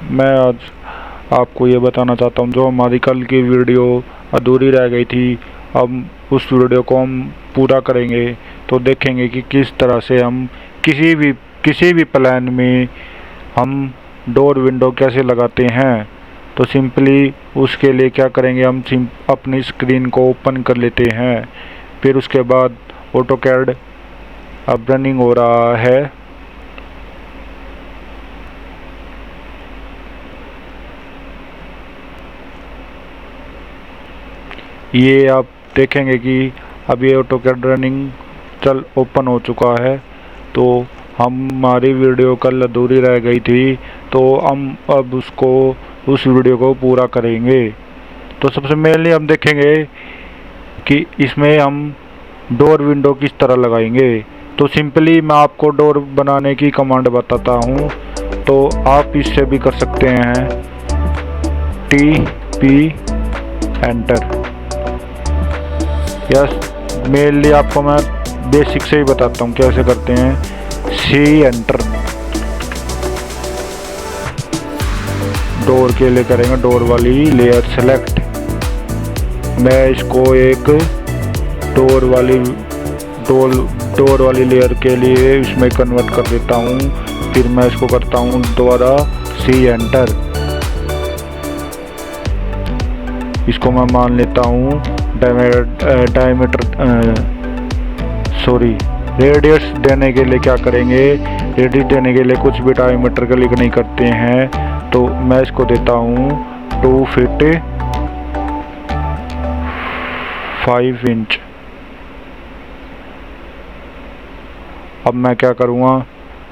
मैं आज आपको ये बताना चाहता हूँ, जो हमारी कल की वीडियो अधूरी रह गई थी, अब उस वीडियो को हम पूरा करेंगे। तो देखेंगे कि किस तरह से हम किसी भी प्लान में हम डोर विंडो कैसे लगाते हैं। तो सिंपली उसके लिए क्या करेंगे, हम अपनी स्क्रीन को ओपन कर लेते हैं। फिर उसके बाद ऑटोकैड अब रनिंग हो रहा है। ये आप देखेंगे कि अब ये ऑटोकैड रनिंग ओपन हो चुका है। तो हमारी वीडियो कल अधूरी रह गई थी, तो हम अब उस वीडियो को पूरा करेंगे। तो सबसे पहले हम देखेंगे कि इसमें हम डोर विंडो किस तरह लगाएंगे। तो सिंपली मैं आपको डोर बनाने की कमांड बताता हूँ, तो आप इससे भी कर सकते हैं। TP enter. यस, मेनली आपको मैं बेसिक से ही बताता हूँ कैसे करते हैं। C enter. डोर के लिए करेंगे, डोर वाली लेयर सेलेक्ट। मैं इसको एक डोर वाली लेयर के लिए इसमें कन्वर्ट कर देता हूँ। फिर मैं इसको करता हूँ दोबारा C एंटर। इसको मैं मान लेता हूँ रेडियस देने के लिए क्या करेंगे, रेडियस देने के लिए कुछ भी डायमीटर क्लिक नहीं करते हैं। तो मैं इसको देता हूँ 2 फीट 5 इंच। अब मैं क्या करूँगा,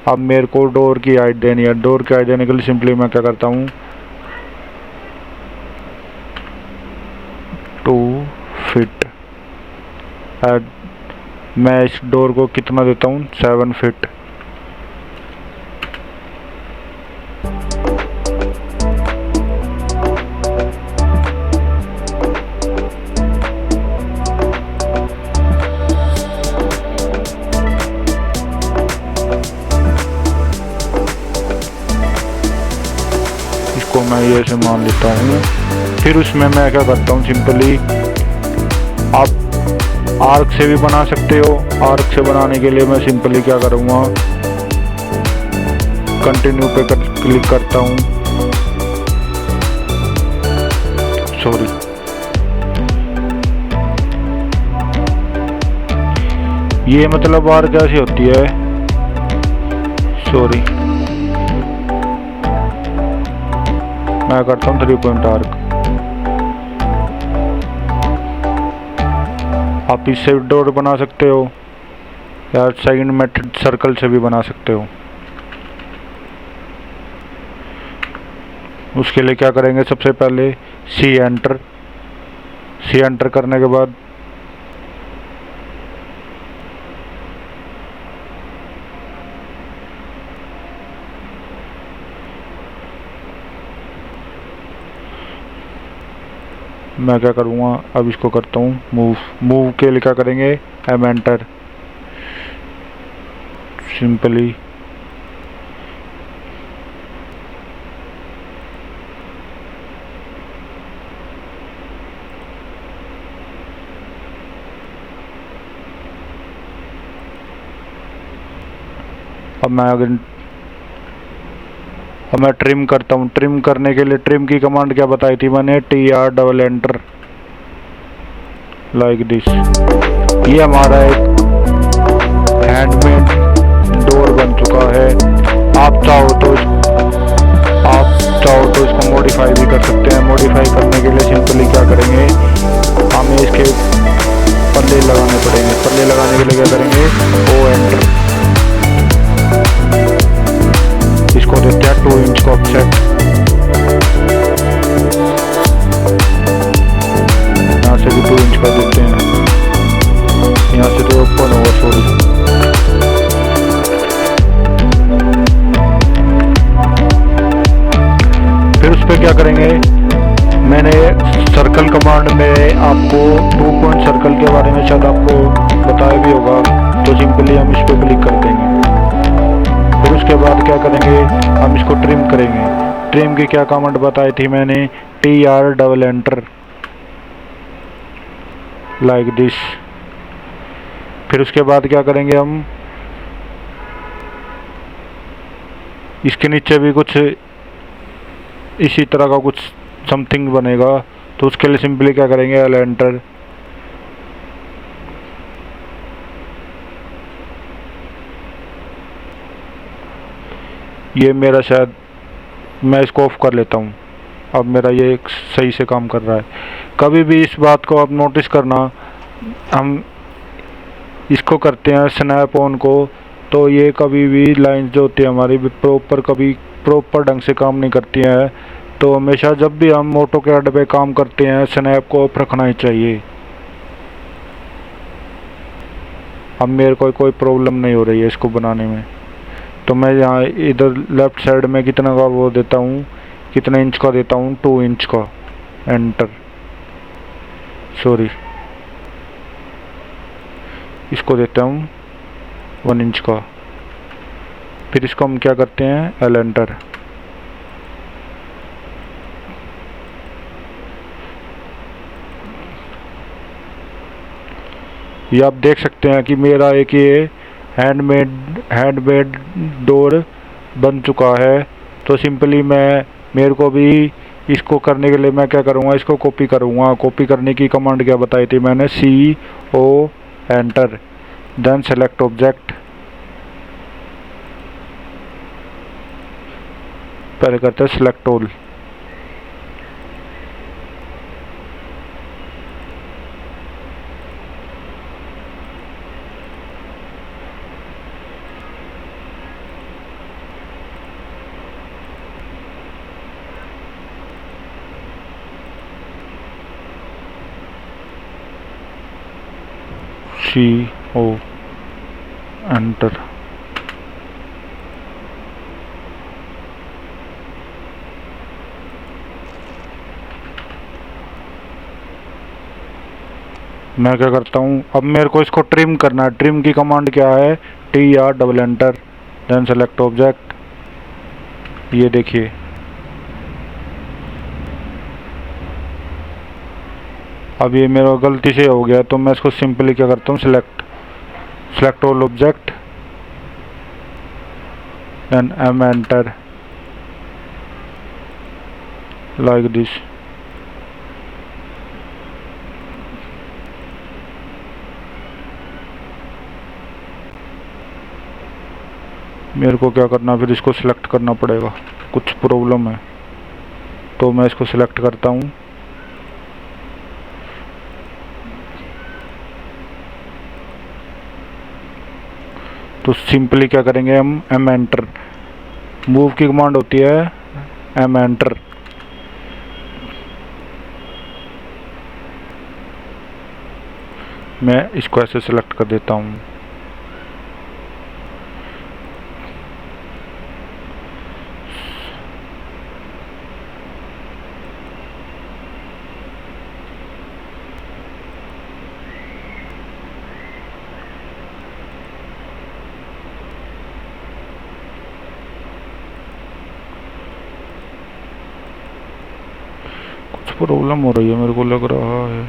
अब मेरे को डोर की हाइट देनी है। डोर की हाइट देने के लिए सिंपली मैं क्या करता हूँ, 2 फीट। मैं इस डोर को कितना देता हूँ, 7 फीट। इसको मैं ये से मान लेता हूँ। फिर उसमें मैं क्या करता हूँ, सिंपली आप आर्क से भी बना सकते हो। आर्क से बनाने के लिए मैं सिंपली क्या करूँगा, कंटिन्यू पे क्लिक करता हूँ। ये मतलब आर्क कैसी होती है, मैं करता हूँ 3 पॉइंट आर्क। आप इससे डोर बना सकते हो या सेकंड मेथड सर्कल से भी बना सकते हो। उसके लिए क्या करेंगे, सबसे पहले C एंटर करने के बाद मैं क्या करूँगा, अब इसको करता हूँ मूव के लिए क्या करेंगे, M एंटर। सिंपली अब मैं ट्रिम करता हूँ। ट्रिम करने के लिए ट्रिम की कमांड क्या बताई थी मैंने, TR double enter, like this. ये हमारा एक हैंडमेड डोर बन चुका है। आप चाहो तो इसको मॉडिफाई भी कर सकते हैं। मॉडिफाई करने के लिए सिंपली क्या करेंगे, हमें इसके पल्ले लगाने पड़ेंगे। पल्ले लगाने के लिए क्या करेंगे, O एंटर। इसको देते हैं 2 इंच का ऑफसेट। यहाँ से भी 2 इंच का देते हैं। यहाँ से तो ओपन होगा, फिर उस पर क्या करेंगे, मैंने सर्कल कमांड में आपको 2 पॉइंट सर्कल के बारे में शायद आपको बताया भी होगा। तो सिंपली हम इस पर क्लिक कर देंगे। फिर उसके बाद क्या करेंगे, हम इसको ट्रिम करेंगे। ट्रिम की क्या कमांड बताई थी मैंने, TR double enter like this. फिर उसके बाद क्या करेंगे हम, इसके नीचे भी कुछ इसी तरह का कुछ समथिंग बनेगा, तो उसके लिए सिंपली क्या करेंगे, L एंटर। ये मेरा शायद, मैं इसको ऑफ कर लेता हूँ। अब मेरा ये सही से काम कर रहा है। कभी भी इस बात को आप नोटिस करना, हम इसको करते हैं स्नैप ऑन को, तो ये कभी भी लाइंस जो होती है हमारी कभी प्रॉपर ढंग से काम नहीं करती हैं। तो हमेशा जब भी हम ऑटोकैड पे काम करते हैं, स्नैप को ऑफ रखना ही चाहिए। अब मेरे को कोई प्रॉब्लम नहीं हो रही है इसको बनाने में। तो मैं यहाँ इधर लेफ्ट साइड में कितना का वो देता हूँ, कितना इंच का देता हूँ, 2 इंच का, एंटर। सॉरी, इसको देता हूँ 1 इंच का। फिर इसको हम क्या करते हैं, L एंटर। ये आप देख सकते हैं कि मेरा एक ये हैंडमेड डोर बन चुका है। तो सिंपली मेरे को भी इसको करने के लिए मैं क्या करूँगा, इसको कॉपी करूँगा। कॉपी करने की कमांड क्या बताई थी मैंने, CO enter, then select object. पहले करते हैं सेलेक्ट ऑल। CO enter. मैं क्या करता हूँ, अब मेरे को इसको ट्रिम करना है। ट्रिम की कमांड क्या है, TR double enter, then select object. ये देखिए, अब ये मेरा गलती से हो गया, तो मैं इसको सिंपली क्या करता हूँ, select all object, then M enter like this. मेरे को क्या करना, फिर इसको सिलेक्ट करना पड़ेगा, कुछ प्रॉब्लम है। तो मैं इसको सिलेक्ट करता हूँ, तो सिंपली क्या करेंगे हम, M एंटर। मूव की कमांड होती है M एंटर। मैं इसको ऐसे सिलेक्ट कर देता हूँ। प्रॉब्लम हो रही है मेरे को लग रहा है।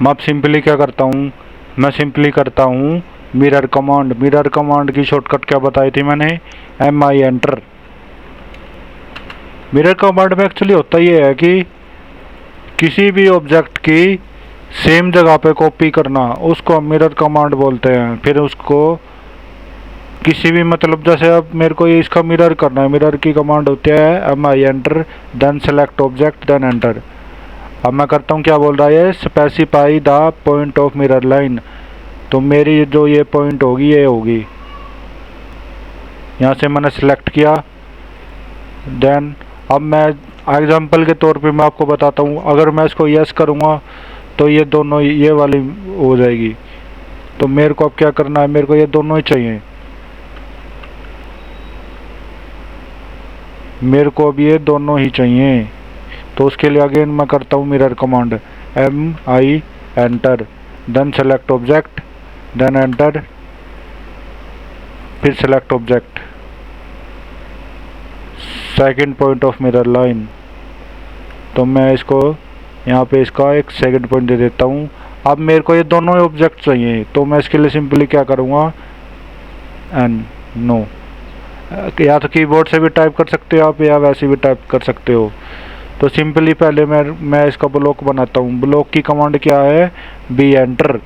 मैं अब सिंपली क्या करता हूँ, मैं सिंपली करता हूँ मिरर कमांड। मिरर कमांड की शॉर्टकट क्या बताई थी मैंने, MI एंटर। मिरर कमांड में एक्चुअली होता ये है कि किसी भी ऑब्जेक्ट की सेम जगह पे कॉपी करना, उसको मिरर कमांड बोलते हैं। फिर उसको किसी भी, मतलब जैसे अब मेरे को ये इसका मिरर करना है, मिरर की कमांड होती है MI enter, then select object, then enter. अब मैं करता हूँ, क्या बोल रहा है, specify the point of mirror line. तो मेरी जो ये पॉइंट होगी ये होगी, यहाँ से मैंने सिलेक्ट किया। देन अब मैं एग्जांपल के तौर पे मैं आपको बताता हूँ, अगर मैं इसको यस करूँगा तो ये दोनों ये वाली हो जाएगी। तो मेरे को अब क्या करना है, मेरे को ये दोनों ही चाहिए। मेरे को अब ये दोनों ही चाहिए। तो उसके लिए अगेन मैं करता हूँ mirror command, MI enter, then select object, then enter, फिर select object, second point of mirror line. तो मैं इसको यहाँ पे इसका एक सेकंड पॉइंट दे देता हूँ। अब मेरे को ये दोनों ऑब्जेक्ट चाहिए, तो मैं इसके लिए सिंपली क्या करूँगा, नो, या तो कीबोर्ड से भी टाइप कर सकते हो आप, या वैसे भी टाइप कर सकते हो। तो सिंपली पहले मैं इसका ब्लॉक बनाता हूँ। ब्लॉक की कमांड क्या है, बी एंटर।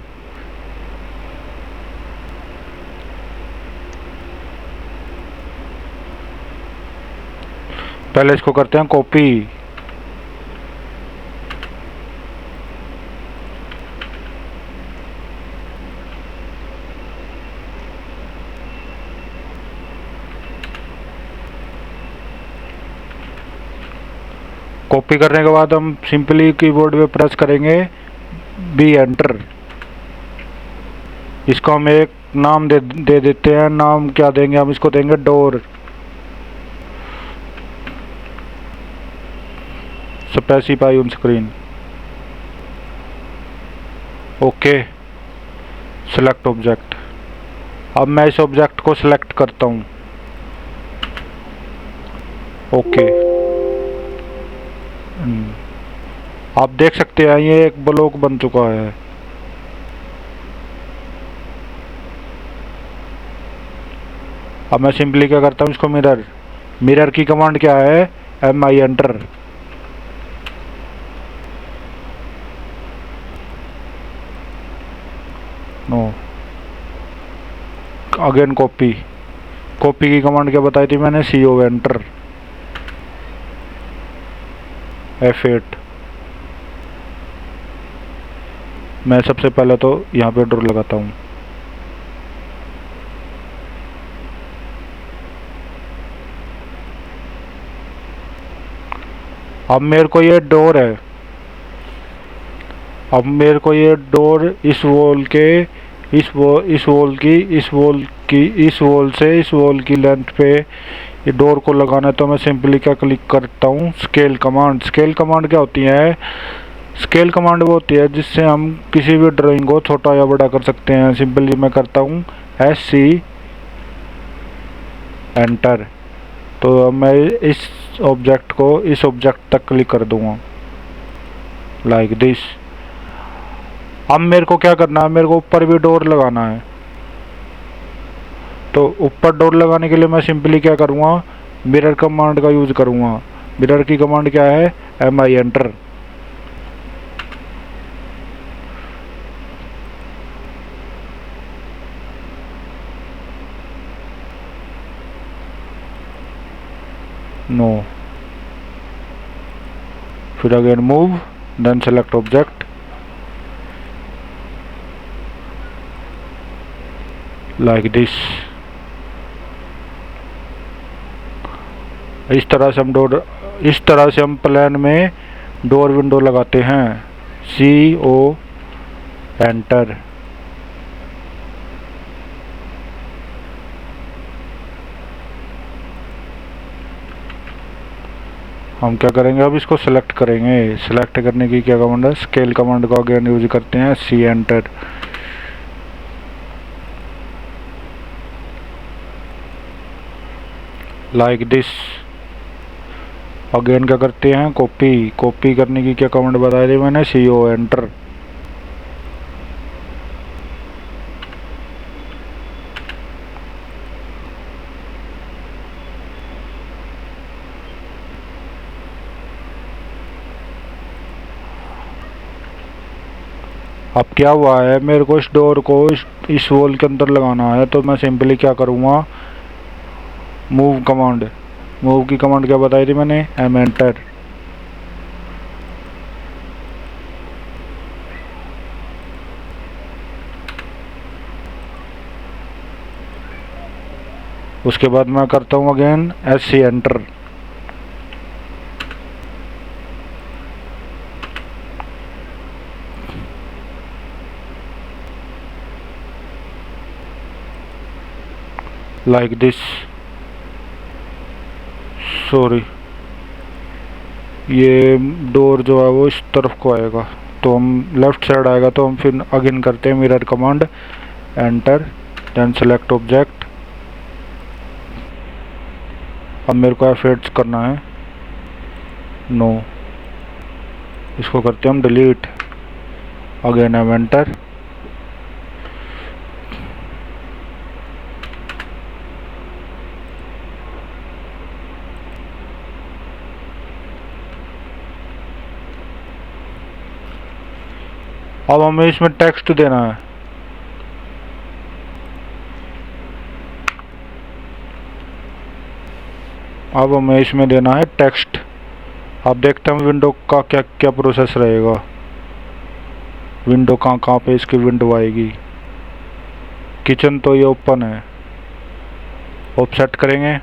पहले इसको करते हैं कॉपी, कॉपी करने के बाद हम सिंपली कीबोर्ड पे प्रेस करेंगे बी एंटर। इसको हम एक नाम दे देते हैं। नाम क्या देंगे, हम इसको देंगे door, specify on screen. Okay, select object. अब मैं इस ऑब्जेक्ट को सिलेक्ट करता हूँ। ओके, आप देख सकते हैं ये एक ब्लॉक बन चुका है। अब मैं सिंपली क्या करता हूँ, इसको मिरर की कमांड क्या है, MI enter. No, again copy की कमांड क्या बताई थी मैंने, CO एंटर, F8। मैं सबसे पहले तो यहाँ पे डोर लगाता हूँ। अब मेरे को ये डोर है, अब मेरे को ये डोर इस वॉल के इस वॉल से इस वॉल की लेंथ पे ये डोर को लगाना है। तो मैं सिंपली क्या क्लिक करता हूँ, स्केल कमांड। स्केल कमांड क्या होती है, स्केल कमांड वो होती है जिससे हम किसी भी ड्राइंग को छोटा या बड़ा कर सकते हैं। सिंपली मैं करता हूँ SC एंटर। तो मैं इस ऑब्जेक्ट को इस ऑब्जेक्ट तक क्लिक कर दूंगा, लाइक दिस। अब मेरे को क्या करना है, मेरे को ऊपर भी डोर लगाना है। तो ऊपर डोर लगाने के लिए मैं सिंपली क्या करूँगा, मिरर कमांड का यूज़ करूँगा। मिरर की कमांड क्या है, MI एंटर। नो, फिर again move, then select object, like this. इस तरह से हम प्लान में डोर विंडो लगाते हैं। CO enter. हम क्या करेंगे, अब इसको सिलेक्ट करेंगे। सिलेक्ट करने की क्या कमांड है, स्केल कमांड को अगेन यूज करते हैं, C enter. Like this. Again क्या करते हैं, कॉपी करने की क्या कमांड बताई थी मैंने, CO एंटर। अब क्या हुआ है, मेरे को इस डोर को इस वॉल के अंदर लगाना है। तो मैं सिंपली क्या करूँगा, मूव की कमांड क्या बताई थी मैंने, M एंटर। उसके बाद मैं करता हूँ again SC enter. Like this, sorry ये डोर जो है वो इस तरफ को आएगा, तो हम लेफ्ट साइड आएगा, तो हम फिर अगेन करते हैं mirror command, enter, then select object. अब मेरे को एफेक्ट्स करना है, नो, इसको करते हैं हम डिलीट, अगेन हम एंटर, अब हमें इसमें टेक्स्ट देना है, अब हमें इसमें देना है टेक्स्ट। अब देखते हैं विंडो का क्या क्या प्रोसेस रहेगा, विंडो कहाँ कहाँ पे इसकी विंडो आएगी। किचन तो ये ओपन है, ऑफसेट करेंगे,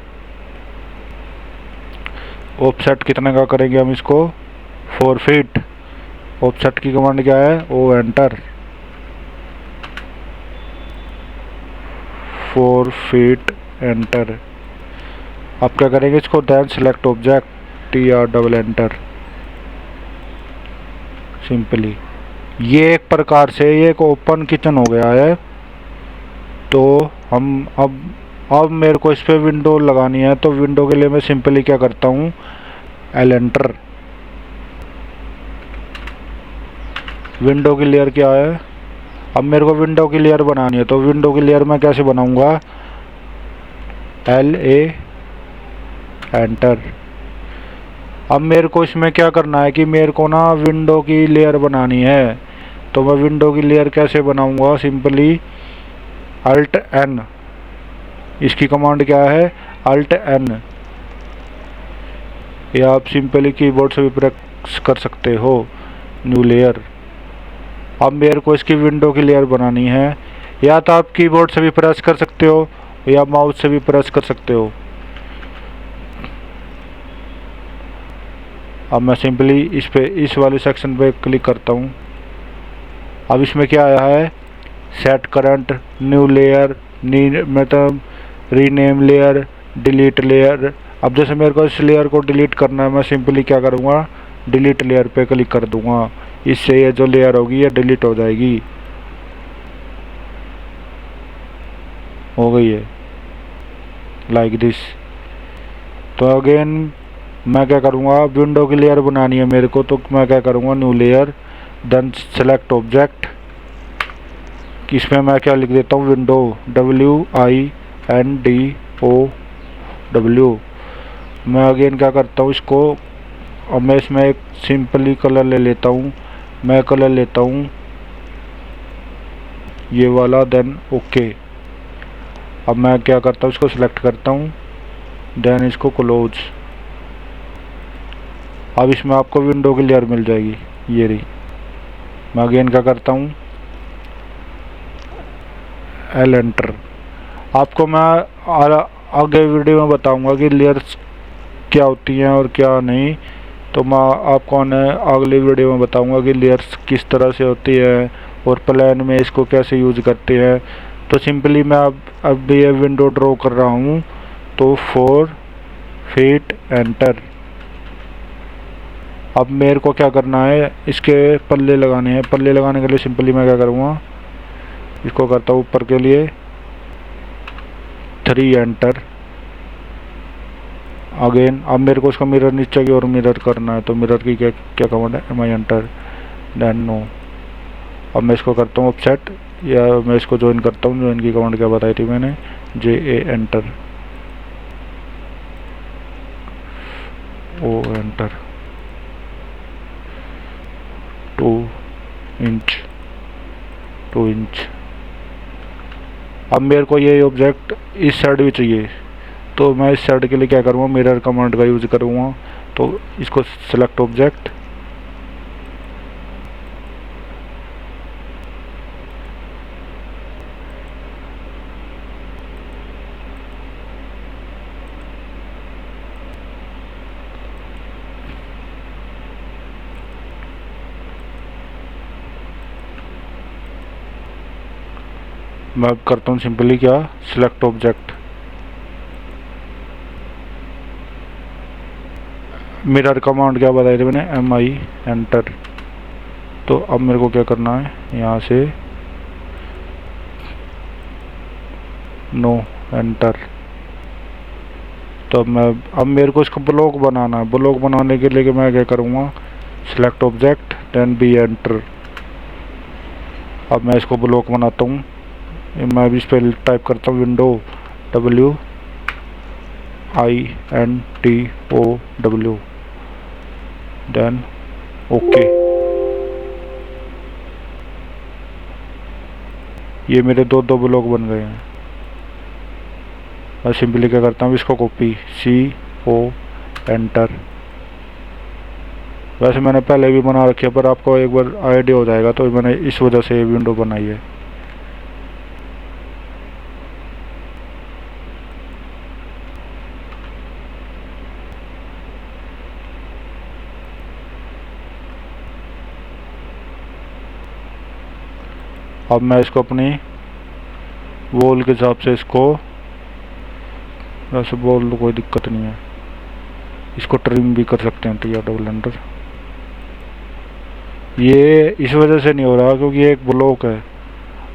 ऑफसेट कितने का करेंगे हम इसको 4 फीट। ऑफसेट की कमांड क्या है, ओ एंटर, 4 फीट एंटर। अब क्या करेंगे इसको, then select object, TR double enter, simply. ये एक प्रकार से ये एक ओपन किचन हो गया है। तो हम अब मेरे को इस पर विंडो लगानी है, तो विंडो के लिए मैं सिंपली क्या करता हूँ, L एंटर। विंडो की लेयर क्या है, अब मेरे को विंडो की लेयर बनानी है, तो विंडो की लेयर मैं कैसे बनाऊंगा, LA एंटर। अब मेरे को इसमें क्या करना है कि मेरे को ना विंडो की लेयर बनानी है, तो मैं विंडो की लेयर कैसे बनाऊंगा, सिंपली Alt N, इसकी कमांड क्या है, Alt N, या आप सिंपली कीबोर्ड से भी प्रेस कर सकते हो, न्यू लेयर। अब मेरे को इसकी विंडो की लेयर बनानी है, या तो आप कीबोर्ड से भी प्रेस कर सकते हो या माउस से भी प्रेस कर सकते हो। अब मैं सिंपली इस वाले सेक्शन पे क्लिक करता हूँ। अब इसमें क्या आया है, सेट करंट, न्यू लेयर, मतलब रीनेम लेयर, डिलीट लेयर। अब जैसे मेरे को इस लेयर को डिलीट करना है, मैं सिंपली क्या करूँगा, डिलीट लेयर पे क्लिक कर दूँगा, इससे ये जो लेयर होगी ये डिलीट हो जाएगी। हो गई है लाइक दिस। तो अगेन मैं क्या करूँगा, विंडो की लेयर बनानी है मेरे को, तो मैं क्या करूँगा, new layer, then select object, इसमें मैं क्या लिख देता हूँ, विंडो, WINDOW। मैं अगेन क्या करता हूँ इसको, अब मैं इसमें एक सिंपली कलर ले लेता हूँ, मैं कलर लेता हूँ ये वाला, देन ओके। अब मैं क्या करता हूँ, इसको सिलेक्ट करता हूँ, देन इसको क्लोज। अब इसमें आपको विंडो की लेयर मिल जाएगी, ये रही। मैं अगेन क्या करता हूँ, L एंटर। आपको मैं आगे वीडियो में बताऊंगा कि लेयर्स क्या होती हैं और क्या नहीं, तो मैं आपको अगली वीडियो में बताऊंगा कि लेयर्स किस तरह से होती है और प्लान में इसको कैसे यूज करते हैं। तो सिंपली मैं अब ये विंडो ड्रॉ कर रहा हूँ, तो 4 फीट एंटर। अब मेरे को क्या करना है, इसके पल्ले लगाने हैं। पल्ले लगाने के लिए सिंपली मैं क्या करूँगा, इसको करता हूँ ऊपर के लिए 3 एंटर। अगेन अब मेरे को उसका मिरर नीचे की ओर मिरर करना है, तो मिरर की क्या क्या कमांड है, MI एंटर, देन नो। अब मैं इसको करता हूँ ऑफसेट, या मैं इसको ज्वाइन करता हूँ, ज्वाइन की कमांड क्या बताई थी मैंने, JA enter, O enter, 2 inch. अब मेरे को ये ऑब्जेक्ट इस साइड भी चाहिए, तो मैं इस साइड के लिए क्या करूँगा, मिरर कमांड का यूज़ करूँगा। तो इसको सेलेक्ट ऑब्जेक्ट, मैं करता हूँ सिंपली क्या, सिलेक्ट ऑब्जेक्ट, मिरर कमांड क्या बताई थी मैंने, MI एंटर। तो अब मेरे को क्या करना है, यहाँ से नो एंटर। तो अब मेरे को इसका ब्लॉक बनाना है। ब्लॉक बनाने के लिए मैं क्या करूँगा, select object then B enter. अब मैं इसको ब्लॉक बनाता हूँ। मैं भी इस पर टाइप करता हूँ विंडो WINDOW देन ओके। ये मेरे दो ब्लॉक बन गए हैं। मैं सिंपली क्या करता हूँ, इसको कॉपी CO एंटर। वैसे मैंने पहले भी बना रखी है, पर आपको एक बार आइडिया हो जाएगा, तो मैंने इस वजह से विंडो बनाई है। अब मैं इसको अपनी वॉल के हिसाब से इसको वैसे बोल दो, कोई दिक्कत नहीं है। इसको ट्रिम भी कर सकते हैं TR डबल एंटर। ये इस वजह से नहीं हो रहा क्योंकि ये एक ब्लॉक है।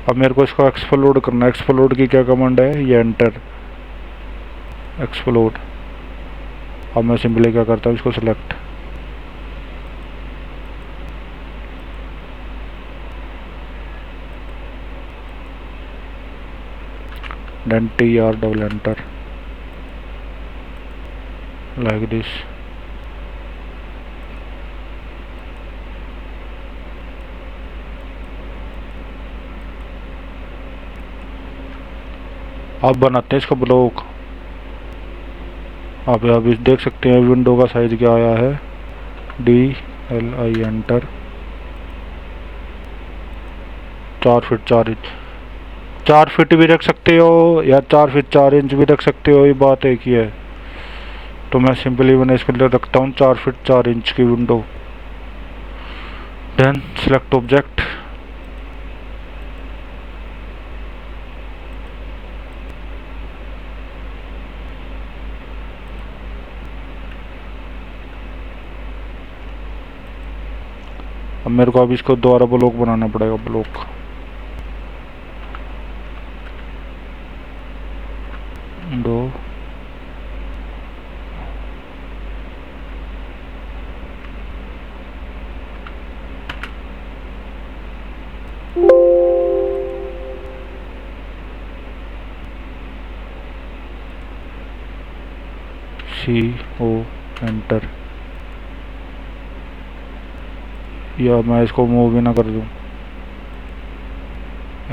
अब मेरे को इसको एक्सप्लोड करना है। एक्सप्लोड की क्या कमांड है, ये एंटर एक्सप्लोड। अब मैं सिंपली क्या करता हूँ, इसको select then TR double enter like this। अब बनाते हैं इसका ब्लॉक। आप इस देख सकते हैं विंडो का साइज क्या आया है, DLI enter 4 feet 4 inch. 4 feet भी रख सकते हो या 4 फीट 4 इंच भी रख सकते हो, ये बात एक ही है। तो मैं सिंपली मैंने इसके लिए रखता हूँ 4 फीट 4 इंच की विंडो। देन सिलेक्ट ऑब्जेक्ट, अब मेरे को अब इसको दोबारा ब्लॉक बनाना पड़ेगा। ब्लॉक दो CO एंटर। या मैं इसको मूव भी ना कर दूं,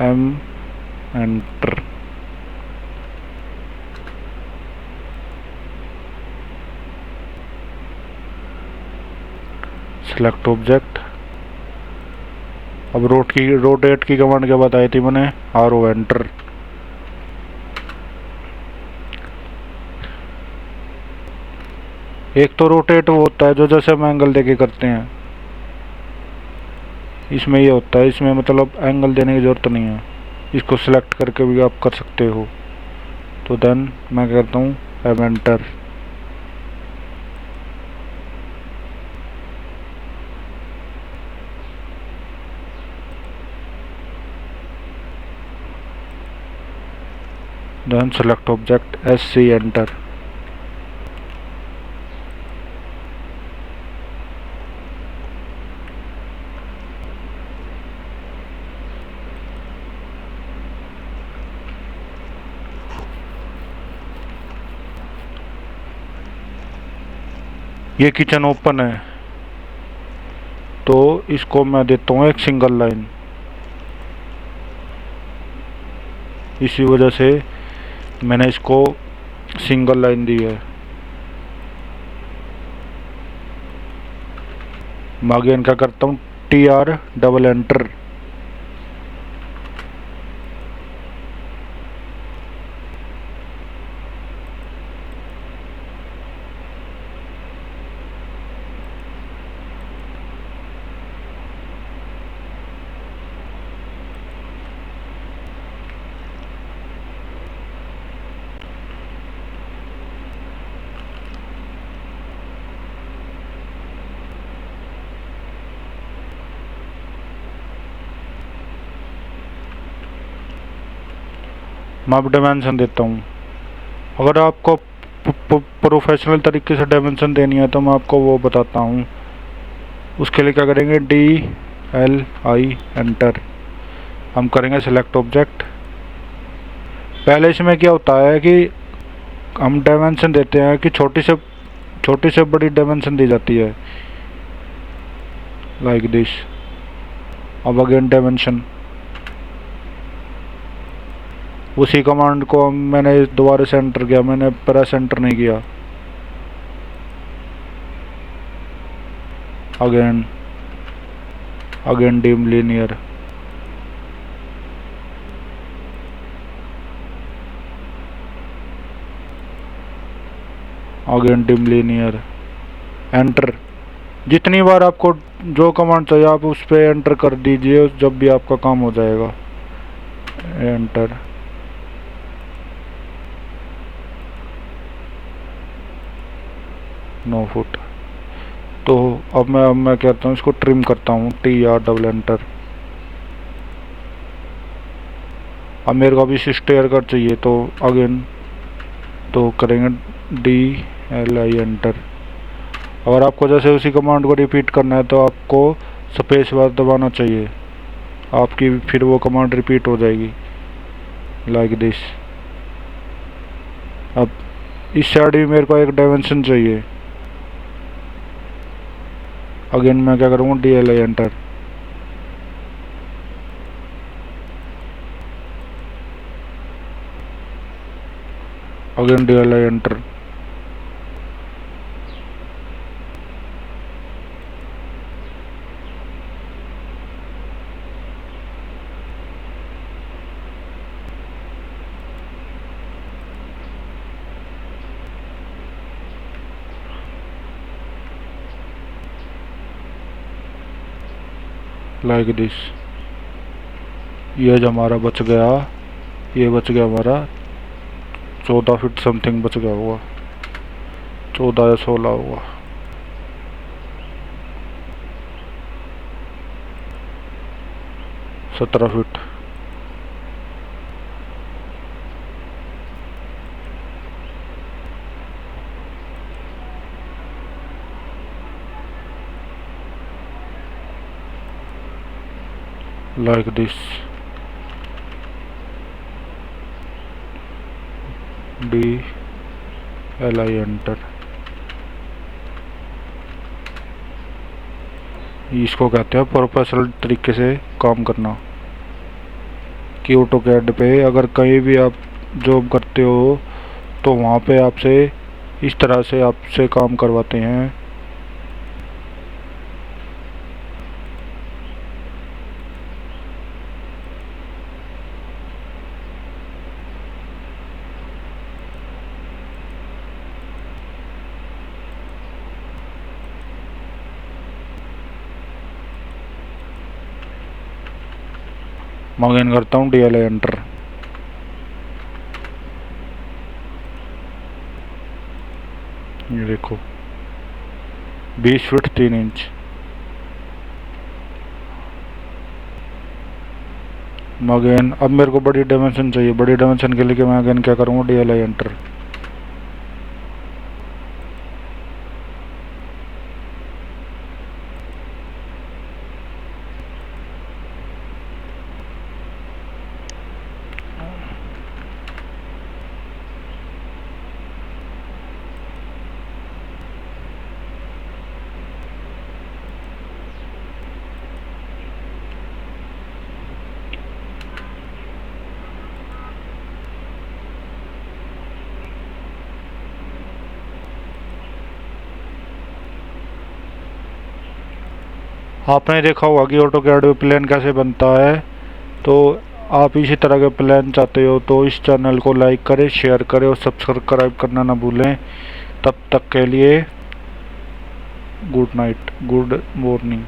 M एंटर। Select object. अब रोटेट की कमांड क्या बताई थी मैंने, RO एंटर। एक तो रोटेट वो होता है जो जैसे हम एंगल देके करते हैं, इसमें ये होता है, इसमें मतलब एंगल देने की ज़रूरत नहीं है। इसको सिलेक्ट करके भी आप कर सकते हो। तो देन मैं करता हूँ M enter. Then select object SC enter. ये किचन ओपन है, तो इसको मैं देता हूँ एक सिंगल लाइन। इसी वजह से मैंने इसको सिंगल लाइन दी है। मैं अगेन क्या करता हूँ, TR डबल एंटर। मैं अब डायमेंशन देता हूँ। अगर आपको प्रोफेशनल तरीके से डायमेंशन देनी है तो मैं आपको वो बताता हूँ। उसके लिए क्या करेंगे, DLI एंटर। हम करेंगे सिलेक्ट ऑब्जेक्ट। पहले इसमें क्या होता है कि हम डायमेंशन देते हैं कि छोटी से बड़ी डायमेंशन दी जाती है, लाइक दिस। अब अगेन डायमेंशन, उसी कमांड को मैंने दोबारा से एंटर किया, मैंने प्रेस एंटर नहीं किया। Again dim linear, again dim linear, enter. जितनी बार आपको जो कमांड चाहिए आप उस पर एंटर कर दीजिए, जब भी आपका काम हो जाएगा। एंटर। No foot. तो अब मैं कहता हूँ इसको ट्रिम करता हूँ, TR डबल एंटर। अब मेरे को अभी स्टेयर कर चाहिए तो अगेन तो करेंगे DLI एंटर। अगर आपको जैसे उसी कमांड को रिपीट करना है तो आपको स्पेस बार दबाना चाहिए, आपकी फिर वो कमांड रिपीट हो जाएगी, लाइक दिस। अब इस साइड भी मेरे को एक डायमेंशन चाहिए। अगेन मैं क्या करूँगा, DLI enter. Again DLI enter. Like this. ये जो हमारा बच गया, ये बच गया हमारा 14 फीट समथिंग बच गया होगा, 14 या 16 होगा। सत्रह feet. like this, DLI enter. इसको कहते हैं प्रोफेशनल तरीके से काम करना, कि ऑटोकैड पे अगर कहीं भी आप जॉब करते हो तो वहाँ पे आपसे इस तरह से आपसे काम करवाते हैं। मैं अगेन करता हूँ DLI एंटर। ये देखो 20 फीट 3 इंच। मैं अगेन, अब मेरे को बड़ी डायमेंशन चाहिए, बड़ी डायमेंशन के लिए मैं अगेन क्या करूँगा, DLI एंटर। आपने देखा होगा कि ऑटोकैड में प्लान कैसे बनता है, तो आप इसी तरह के प्लान चाहते हो तो इस चैनल को लाइक करें, शेयर करें और सब्सक्राइब करना ना भूलें। तब तक के लिए गुड नाइट, गुड मॉर्निंग।